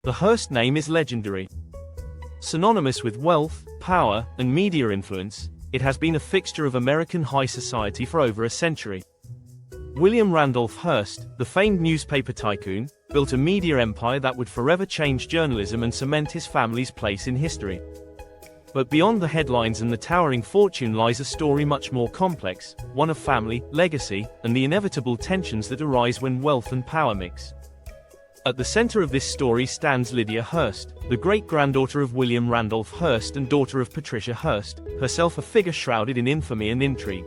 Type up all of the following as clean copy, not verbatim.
The Hearst name is legendary. Synonymous with wealth, power, and media influence, it has been a fixture of American high society for over a century. William Randolph Hearst, the famed newspaper tycoon, built a media empire that would forever change journalism and cement his family's place in history. But beyond the headlines and the towering fortune lies a story much more complex, one of family, legacy, and the inevitable tensions that arise when wealth and power mix. At the center of this story stands Lydia Hearst, the great-granddaughter of William Randolph Hearst and daughter of Patricia Hearst, herself a figure shrouded in infamy and intrigue.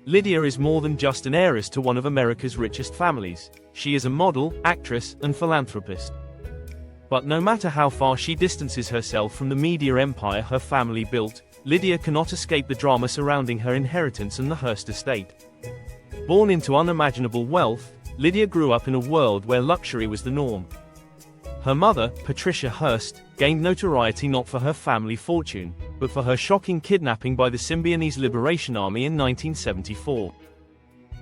Lydia is more than just an heiress to one of America's richest families. She is a model, actress, and philanthropist. But no matter how far she distances herself from the media empire her family built, Lydia cannot escape the drama surrounding her inheritance and the Hearst estate. Born into unimaginable wealth, Lydia grew up in a world where luxury was the norm. Her mother, Patricia Hearst, gained notoriety not for her family fortune, but for her shocking kidnapping by the Symbionese Liberation Army in 1974.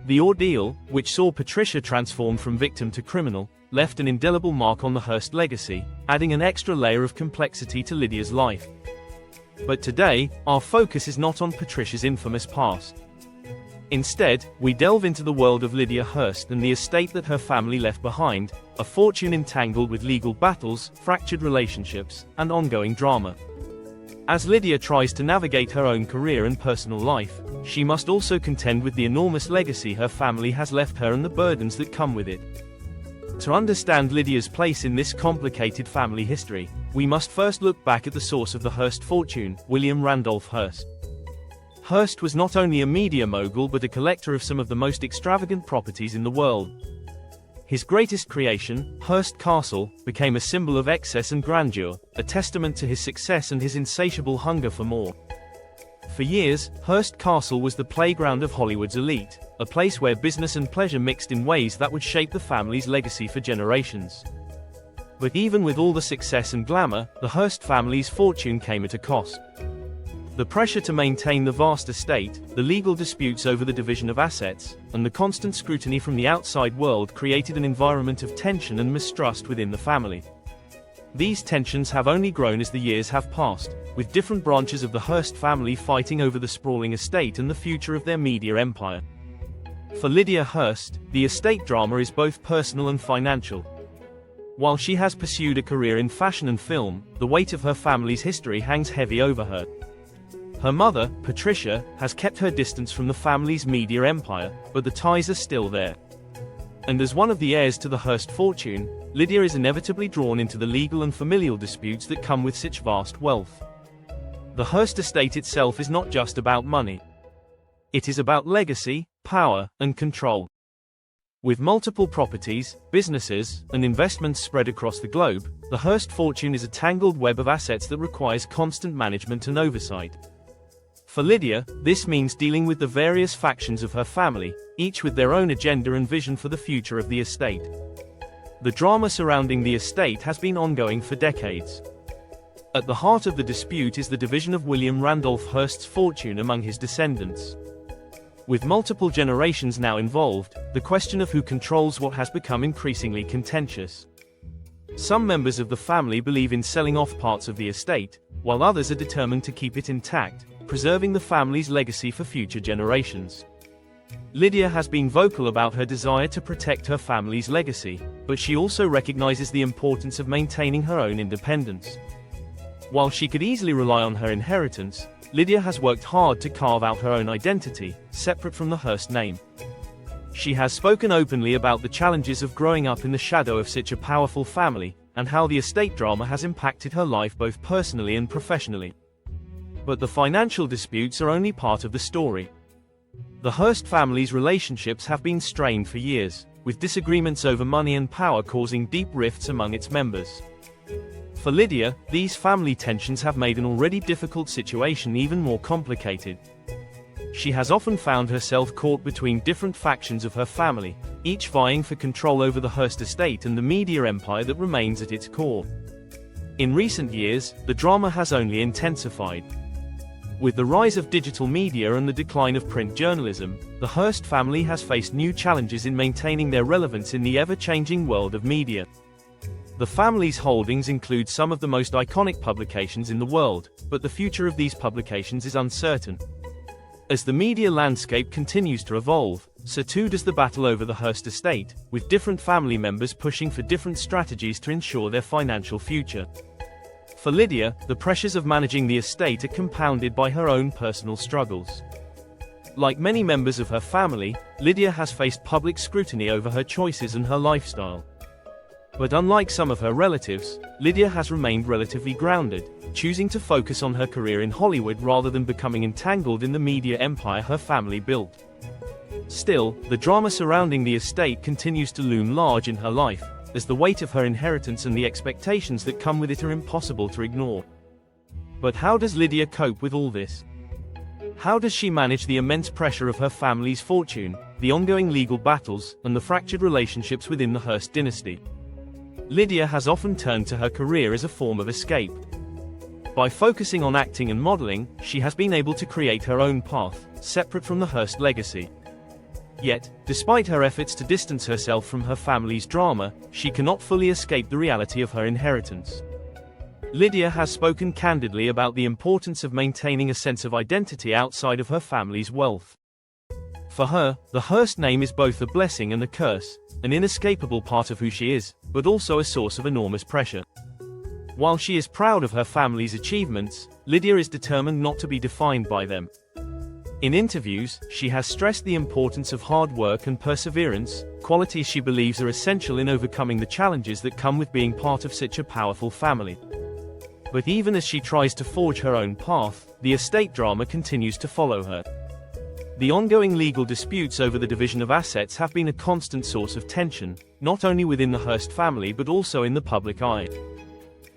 The ordeal, which saw Patricia transformed from victim to criminal, left an indelible mark on the Hearst legacy, adding an extra layer of complexity to Lydia's life. But today, our focus is not on Patricia's infamous past. Instead, we delve into the world of Lydia Hearst and the estate that her family left behind, a fortune entangled with legal battles, fractured relationships, and ongoing drama. As Lydia tries to navigate her own career and personal life, she must also contend with the enormous legacy her family has left her and the burdens that come with it. To understand Lydia's place in this complicated family history, we must first look back at the source of the Hearst fortune, William Randolph Hearst. Hearst was not only a media mogul but a collector of some of the most extravagant properties in the world. His greatest creation, Hearst Castle, became a symbol of excess and grandeur, a testament to his success and his insatiable hunger for more. For years, Hearst Castle was the playground of Hollywood's elite, a place where business and pleasure mixed in ways that would shape the family's legacy for generations. But even with all the success and glamour, the Hearst family's fortune came at a cost. The pressure to maintain the vast estate, the legal disputes over the division of assets, and the constant scrutiny from the outside world created an environment of tension and mistrust within the family. These tensions have only grown as the years have passed, with different branches of the Hearst family fighting over the sprawling estate and the future of their media empire. For Lydia Hearst, the estate drama is both personal and financial. While she has pursued a career in fashion and film, the weight of her family's history hangs heavy over her. Her mother, Patricia, has kept her distance from the family's media empire, but the ties are still there. And as one of the heirs to the Hearst fortune, Lydia is inevitably drawn into the legal and familial disputes that come with such vast wealth. The Hearst estate itself is not just about money. It is about legacy, power, and control. With multiple properties, businesses, and investments spread across the globe, the Hearst fortune is a tangled web of assets that requires constant management and oversight. For Lydia, this means dealing with the various factions of her family, each with their own agenda and vision for the future of the estate. The drama surrounding the estate has been ongoing for decades. At the heart of the dispute is the division of William Randolph Hearst's fortune among his descendants. With multiple generations now involved, the question of who controls what has become increasingly contentious. Some members of the family believe in selling off parts of the estate, while others are determined to keep it intact, preserving the family's legacy for future generations. Lydia has been vocal about her desire to protect her family's legacy, but she also recognizes the importance of maintaining her own independence. While she could easily rely on her inheritance, Lydia has worked hard to carve out her own identity, separate from the Hearst name. She has spoken openly about the challenges of growing up in the shadow of such a powerful family, and how the estate drama has impacted her life both personally and professionally. But the financial disputes are only part of the story. The Hearst family's relationships have been strained for years, with disagreements over money and power causing deep rifts among its members. For Lydia, these family tensions have made an already difficult situation even more complicated. She has often found herself caught between different factions of her family, each vying for control over the Hearst estate and the media empire that remains at its core. In recent years, the drama has only intensified. With the rise of digital media and the decline of print journalism, the Hearst family has faced new challenges in maintaining their relevance in the ever-changing world of media. The family's holdings include some of the most iconic publications in the world, but the future of these publications is uncertain. As the media landscape continues to evolve, so too does the battle over the Hearst estate, with different family members pushing for different strategies to ensure their financial future. For Lydia, the pressures of managing the estate are compounded by her own personal struggles. Like many members of her family, Lydia has faced public scrutiny over her choices and her lifestyle. But unlike some of her relatives, Lydia has remained relatively grounded, choosing to focus on her career in Hollywood rather than becoming entangled in the media empire her family built. Still, the drama surrounding the estate continues to loom large in her life, as the weight of her inheritance and the expectations that come with it are impossible to ignore. But how does Lydia cope with all this? How does she manage the immense pressure of her family's fortune, the ongoing legal battles, and the fractured relationships within the Hearst dynasty? Lydia has often turned to her career as a form of escape. By focusing on acting and modeling, she has been able to create her own path, separate from the Hearst legacy. Yet, despite her efforts to distance herself from her family's drama, she cannot fully escape the reality of her inheritance. Lydia has spoken candidly about the importance of maintaining a sense of identity outside of her family's wealth. For her, the Hearst name is both a blessing and a curse, an inescapable part of who she is, but also a source of enormous pressure. While she is proud of her family's achievements, Lydia is determined not to be defined by them. In interviews, she has stressed the importance of hard work and perseverance, qualities she believes are essential in overcoming the challenges that come with being part of such a powerful family. But even as she tries to forge her own path, the estate drama continues to follow her. The ongoing legal disputes over the division of assets have been a constant source of tension, not only within the Hearst family but also in the public eye.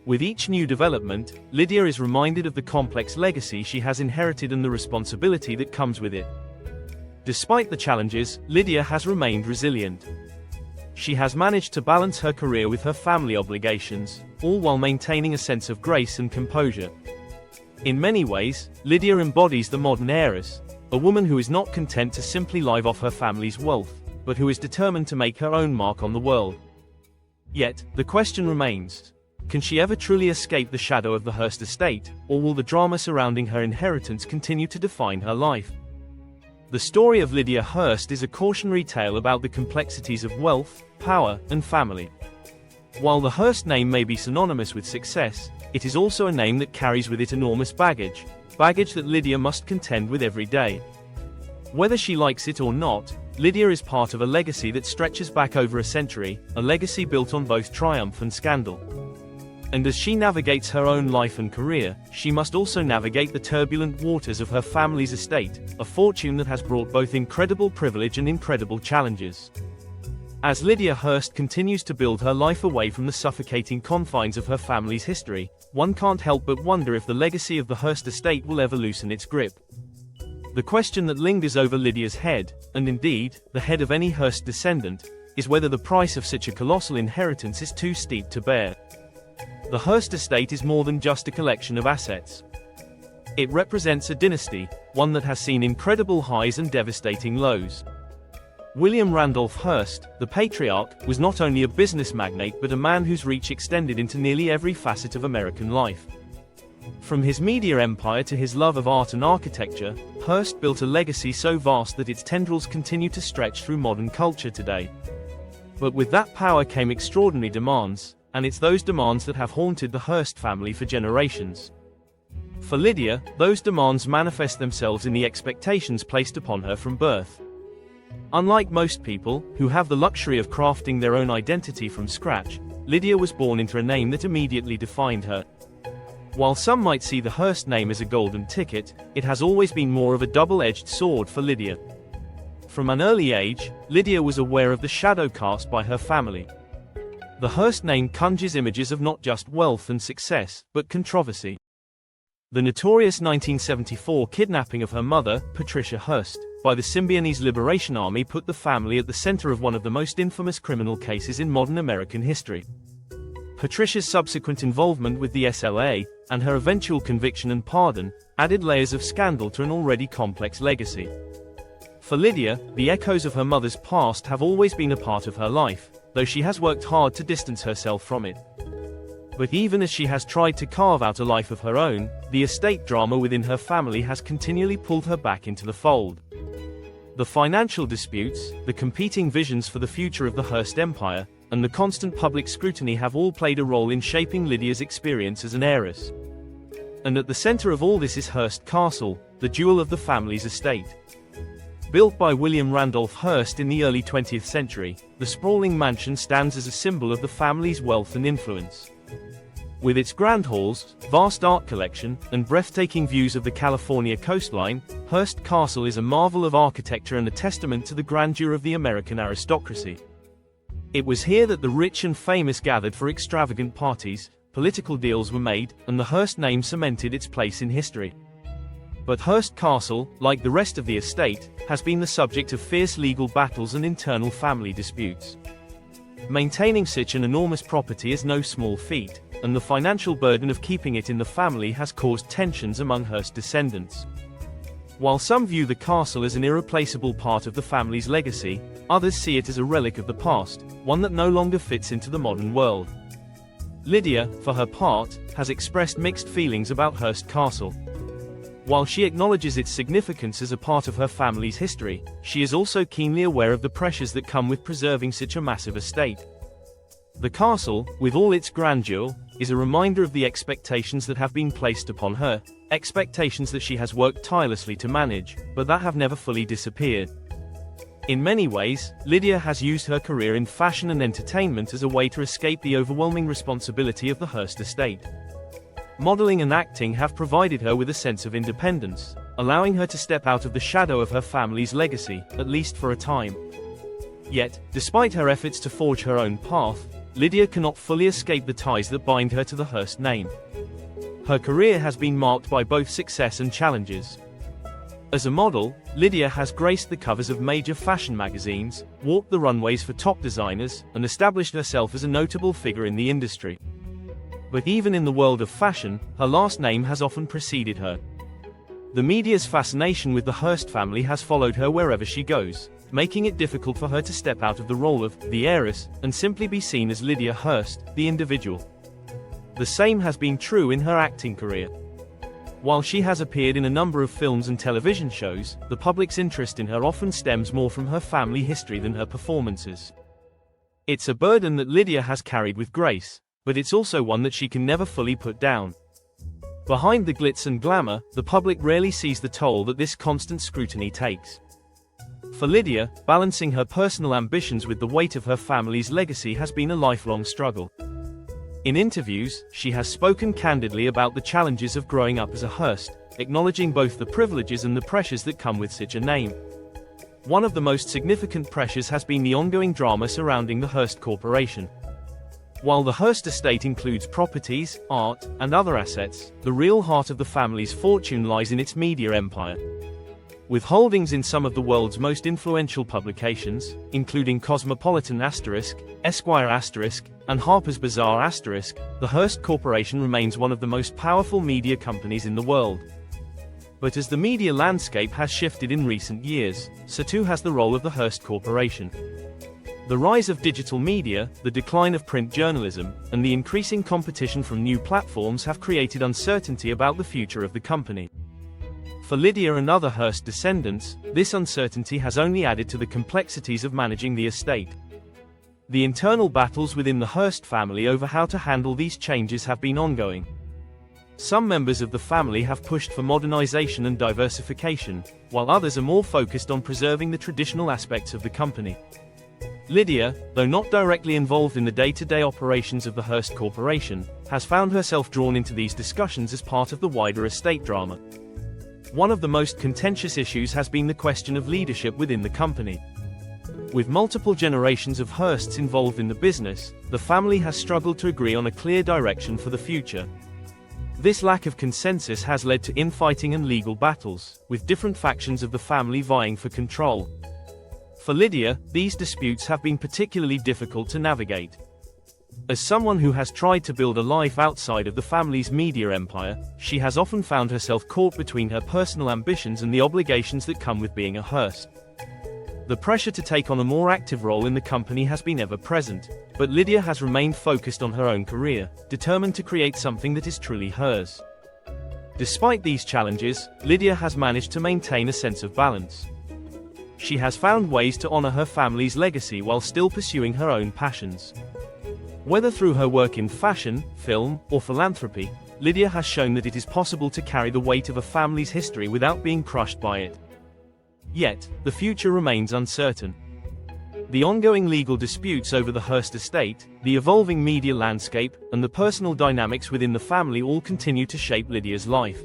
With each new development, Lydia is reminded of the complex legacy she has inherited and the responsibility that comes with it. Despite the challenges, Lydia has remained resilient. She has managed to balance her career with her family obligations, all while maintaining a sense of grace and composure. In many ways, Lydia embodies the modern heiress, a woman who is not content to simply live off her family's wealth, but who is determined to make her own mark on the world. Yet, the question remains, can she ever truly escape the shadow of the Hearst estate, or will the drama surrounding her inheritance continue to define her life? The story of Lydia Hearst is a cautionary tale about the complexities of wealth, power, and family. While the Hearst name may be synonymous with success, it is also a name that carries with it enormous baggage that Lydia must contend with every day. Whether she likes it or not, Lydia is part of a legacy that stretches back over a century, a legacy built on both triumph and scandal. And as she navigates her own life and career, she must also navigate the turbulent waters of her family's estate, a fortune that has brought both incredible privilege and incredible challenges. As Lydia Hearst continues to build her life away from the suffocating confines of her family's history, one can't help but wonder if the legacy of the Hearst estate will ever loosen its grip. The question that lingers over Lydia's head, and indeed, the head of any Hearst descendant, is whether the price of such a colossal inheritance is too steep to bear. The Hearst estate is more than just a collection of assets. It represents a dynasty, one that has seen incredible highs and devastating lows. William Randolph Hearst, the patriarch, was not only a business magnate but a man whose reach extended into nearly every facet of American life. From his media empire to his love of art and architecture, Hearst built a legacy so vast that its tendrils continue to stretch through modern culture today. But with that power came extraordinary demands, and it's those demands that have haunted the Hearst family for generations. For Lydia, those demands manifest themselves in the expectations placed upon her from birth. Unlike most people, who have the luxury of crafting their own identity from scratch, Lydia was born into a name that immediately defined her. While some might see the Hearst name as a golden ticket, it has always been more of a double-edged sword for Lydia. From an early age, Lydia was aware of the shadow cast by her family. The Hearst name conjures images of not just wealth and success, but controversy. The notorious 1974 kidnapping of her mother, Patricia Hearst, by the Symbionese Liberation Army put the family at the center of one of the most infamous criminal cases in modern American history. Patricia's subsequent involvement with the SLA, and her eventual conviction and pardon, added layers of scandal to an already complex legacy. For Lydia, the echoes of her mother's past have always been a part of her life, though she has worked hard to distance herself from it. But even as she has tried to carve out a life of her own, the estate drama within her family has continually pulled her back into the fold. The financial disputes, the competing visions for the future of the Hearst Empire, and the constant public scrutiny have all played a role in shaping Lydia's experience as an heiress. And at the center of all this is Hearst Castle, the jewel of the family's estate. Built by William Randolph Hearst in the early 20th century, the sprawling mansion stands as a symbol of the family's wealth and influence. With its grand halls, vast art collection, and breathtaking views of the California coastline, Hearst Castle is a marvel of architecture and a testament to the grandeur of the American aristocracy. It was here that the rich and famous gathered for extravagant parties, political deals were made, and the Hearst name cemented its place in history. But Hearst Castle, like the rest of the estate, has been the subject of fierce legal battles and internal family disputes. Maintaining such an enormous property is no small feat, and the financial burden of keeping it in the family has caused tensions among Hearst descendants. While some view the castle as an irreplaceable part of the family's legacy, others see it as a relic of the past, one that no longer fits into the modern world. Lydia, for her part, has expressed mixed feelings about Hearst Castle. While she acknowledges its significance as a part of her family's history, she is also keenly aware of the pressures that come with preserving such a massive estate. The castle, with all its grandeur, is a reminder of the expectations that have been placed upon her, expectations that she has worked tirelessly to manage, but that have never fully disappeared. In many ways, Lydia has used her career in fashion and entertainment as a way to escape the overwhelming responsibility of the Hearst estate. Modeling and acting have provided her with a sense of independence, allowing her to step out of the shadow of her family's legacy, at least for a time. Yet, despite her efforts to forge her own path, Lydia cannot fully escape the ties that bind her to the Hearst name. Her career has been marked by both success and challenges. As a model, Lydia has graced the covers of major fashion magazines, walked the runways for top designers, and established herself as a notable figure in the industry. But even in the world of fashion, her last name has often preceded her. The media's fascination with the Hearst family has followed her wherever she goes, making it difficult for her to step out of the role of the heiress and simply be seen as Lydia Hearst, the individual. The same has been true in her acting career. While she has appeared in a number of films and television shows, the public's interest in her often stems more from her family history than her performances. It's a burden that Lydia has carried with grace, but it's also one that she can never fully put down. Behind the glitz and glamour, the public rarely sees the toll that this constant scrutiny takes. For Lydia, balancing her personal ambitions with the weight of her family's legacy has been a lifelong struggle. In interviews, she has spoken candidly about the challenges of growing up as a Hearst, acknowledging both the privileges and the pressures that come with such a name. One of the most significant pressures has been the ongoing drama surrounding the Hearst Corporation. While the Hearst estate includes properties, art, and other assets, the real heart of the family's fortune lies in its media empire. With holdings in some of the world's most influential publications, including Cosmopolitan *, Esquire *, and Harper's Bazaar *, the Hearst Corporation remains one of the most powerful media companies in the world. But as the media landscape has shifted in recent years, so too has the role of the Hearst Corporation. The rise of digital media, the decline of print journalism, and the increasing competition from new platforms have created uncertainty about the future of the company. For Lydia and other Hearst descendants, this uncertainty has only added to the complexities of managing the estate. The internal battles within the Hearst family over how to handle these changes have been ongoing. Some members of the family have pushed for modernization and diversification, while others are more focused on preserving the traditional aspects of the company. Lydia, though not directly involved in the day-to-day operations of the Hearst Corporation, has found herself drawn into these discussions as part of the wider estate drama. One of the most contentious issues has been the question of leadership within the company. With multiple generations of Hearsts involved in the business, the family has struggled to agree on a clear direction for the future. This lack of consensus has led to infighting and legal battles, with different factions of the family vying for control. For Lydia, these disputes have been particularly difficult to navigate. As someone who has tried to build a life outside of the family's media empire, she has often found herself caught between her personal ambitions and the obligations that come with being a Hearst. The pressure to take on a more active role in the company has been ever present, but Lydia has remained focused on her own career, determined to create something that is truly hers. Despite these challenges, Lydia has managed to maintain a sense of balance. She has found ways to honor her family's legacy while still pursuing her own passions. Whether through her work in fashion, film, or philanthropy, Lydia has shown that it is possible to carry the weight of a family's history without being crushed by it. Yet, the future remains uncertain. The ongoing legal disputes over the Hearst estate, the evolving media landscape, and the personal dynamics within the family all continue to shape Lydia's life.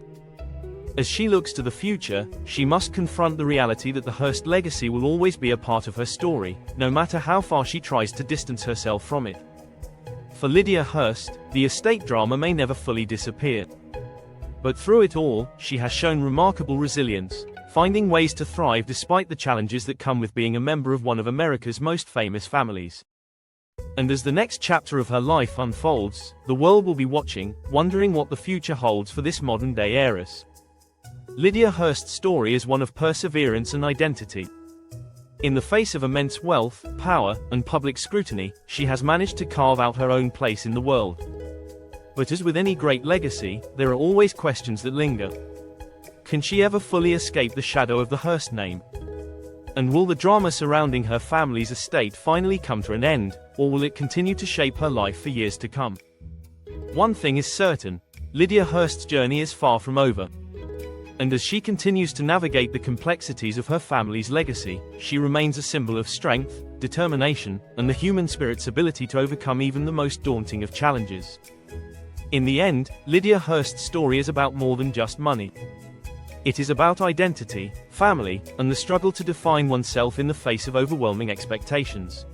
As she looks to the future, she must confront the reality that the Hearst legacy will always be a part of her story, no matter how far she tries to distance herself from it. For Lydia Hearst, the estate drama may never fully disappear. But through it all, she has shown remarkable resilience, finding ways to thrive despite the challenges that come with being a member of one of America's most famous families. And as the next chapter of her life unfolds, the world will be watching, wondering what the future holds for this modern-day heiress. Lydia Hearst's story is one of perseverance and identity. In the face of immense wealth, power, and public scrutiny, she has managed to carve out her own place in the world. But as with any great legacy, there are always questions that linger. Can she ever fully escape the shadow of the Hearst name? And will the drama surrounding her family's estate finally come to an end, or will it continue to shape her life for years to come? One thing is certain: Lydia Hearst's journey is far from over. And as she continues to navigate the complexities of her family's legacy, she remains a symbol of strength, determination, and the human spirit's ability to overcome even the most daunting of challenges. In the end, Lydia Hearst's story is about more than just money. It is about identity, family, and the struggle to define oneself in the face of overwhelming expectations.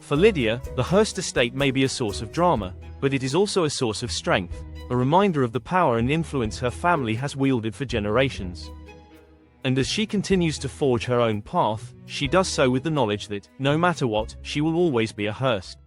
For Lydia, the Hearst estate may be a source of drama, but it is also a source of strength, a reminder of the power and influence her family has wielded for generations. And as she continues to forge her own path, she does so with the knowledge that, no matter what, she will always be a Hearst.